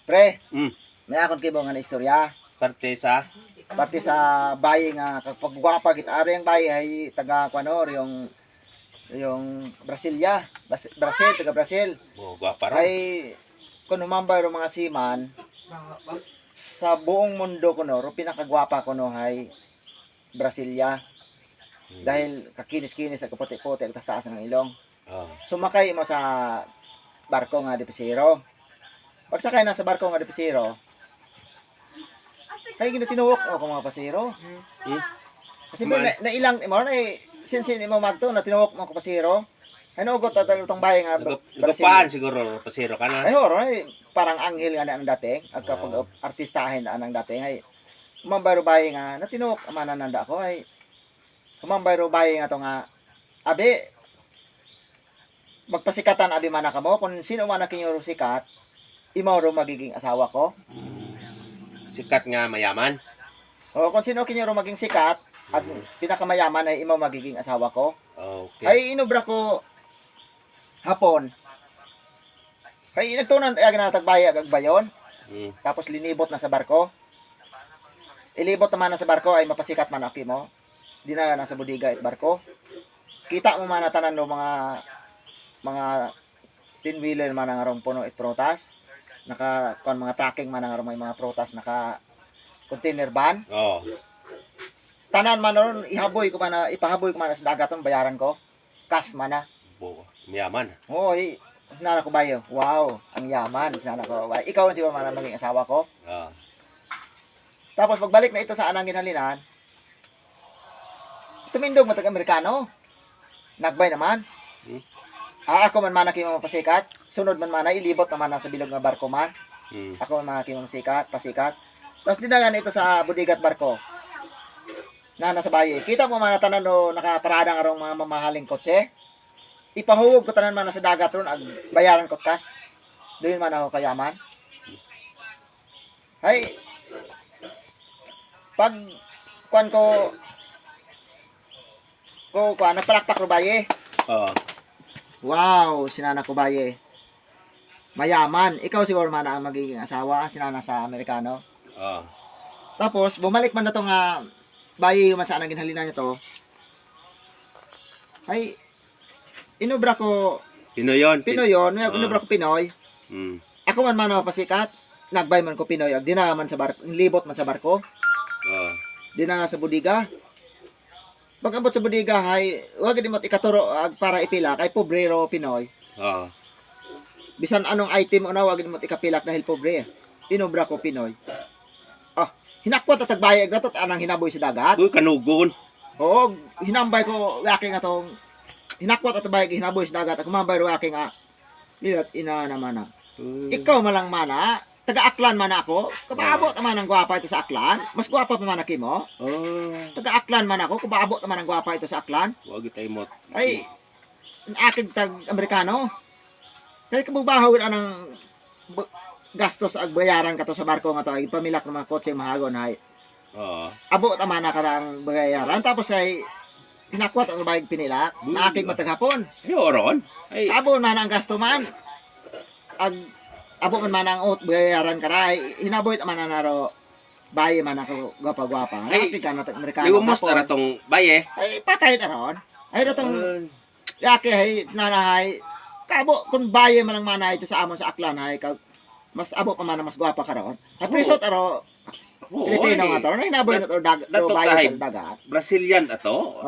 Pre, Mm. may akong kibong nga na istorya. Parte sa Pati sa bayi nga kapag gwapa kita ari ang bayi ay taga Ecuador yung Brasilia, Brazil, taga Brazil. gwapa ron. Ay kuno mambay ro mga siman sa buong mundo kuno ro pinakagwapa kuno hay Brasilia. Dahil kakinis-kinis at kaputi-puti at taas ng ilong. Oh. Sumakay mo sa barko nga dipesero. Pag sakay na sa barko nga dipesero, ay ginatinuok ako mga pasero. Kasi na ilang mo na sinsin mo magto na tinuok mo ko pasero. Ano ugot ta tong bahay nga Nagupaan siguro pasero ka na. Ay oro ay parang anghel nga na ang dating at kapag artistahin na ang dating ay mambaro bahay nga natinuok manananda ko ay mambaro bahay nga to nga abi magpasikatan abi man ka mo kung sino man kinyo sikat imaw ro magiging asawa ko. Sikat nga mayaman. O kung sino kinyo ro maging sikat at pinakamayaman ay imaw magiging asawa ko. Okay. Ay inubra ko hapon. Ay nagtunan ay ginatagbaya agbayon. Tapos linibot na sa barko. Ilibot naman na sa barko ay mapasikat man aki mo. Di na nasa budiga at barko. Kita mo man tanan no mga tin-wheeler man ang arong puno it protas. Naka kon mga tracking man ang arong may mga protas naka container van. Oh. Tanan man ron ipahaboy ko man sa dagaton bayaran ko. Cash man na. Mayaman. Oy, sinana ko bayo. Wow, ang yaman. Sinana ko. Ikaw ang si man ang maging asawa ko. Oh. Tapos pagbalik na ito sa anang ginhalinan, tumindog mo tag-Amerikano. Nagbay naman. Ako man naking mapasikat. Sunod man ilibot naman sa bilog nga barko man. Ako man naking pasikat. Tapos dinagan ito sa budigat barko. Na nasa bayi. Kita mo man tanan no nakaparada nga rong mga mamahaling kotse. Ipahuwog ko tanan man sa dagat ron ag bayaran ko cash. Doon man ako kayaman. Hay pag kuan ko napalakpak ro baye. Oo. Wow, sinana ko baye. Mayaman. Ikaw siguro man ang magiging asawa, sinana sa Amerikano. Oo. Tapos bumalik man na to nga baye man sa anang ginhalinan nito. Ay inubra ko Pinoy yun. inubra ko Pinoy. Ako man pasikat, nagbay man ko Pinoy, ag dinaman sa barko, libot man sa barko. Oo. Dina sa budiga. Pag abot sa budiga hay wag di mo ikaturo ag para ipila kay pobrero Pinoy. Oo. Bisan anong item una wag di mo ikapilak dahil pobre. Inobra ko Pinoy. Hinakwat at tagbayag gatot anang hinaboy sa dagat. Uy, kanugon. Oo, hinambay ko aking atong hinakwat at tagbayag hinaboy sa dagat. Ako mambay ro aking lilat ina naman na. Ikaw malang mana, taga-aklan man ako. Kapaabot naman ang gwapa ito sa aklan. Mas gwapa pa man mo. Taga-aklan man ako, kapaabot naman ang gwapa ito sa aklan. Wag itay mo. Ay, aking tag-Amerikano. Kaya kabubahaw anang gastos ag bayaran ka to sa barko nga to ay pamilak ng mga kotse mahagon hay. Oo. Abo tama na ka ng bayaran tapos ay hinakwat ang bayag pinilak. Aking mataghapon. Ay, oron. Ay, Abo man ang gasto man. Abo man ang bayaran ka ra hinaboy man na naro baye man ako gwapa-gwapa. Ay, ka na Amerikano. liwamos na ratong baye. Ay patay ta ron. Ay ratong yake hay nanahay. Kabo kung baye man ang mana ito sa amon sa aklan hay kag mas abo pa man mas gwapa ka ron. At presot aro Pilipino nga to. Hinaboy na to baye sa dagat. Brazilian ato.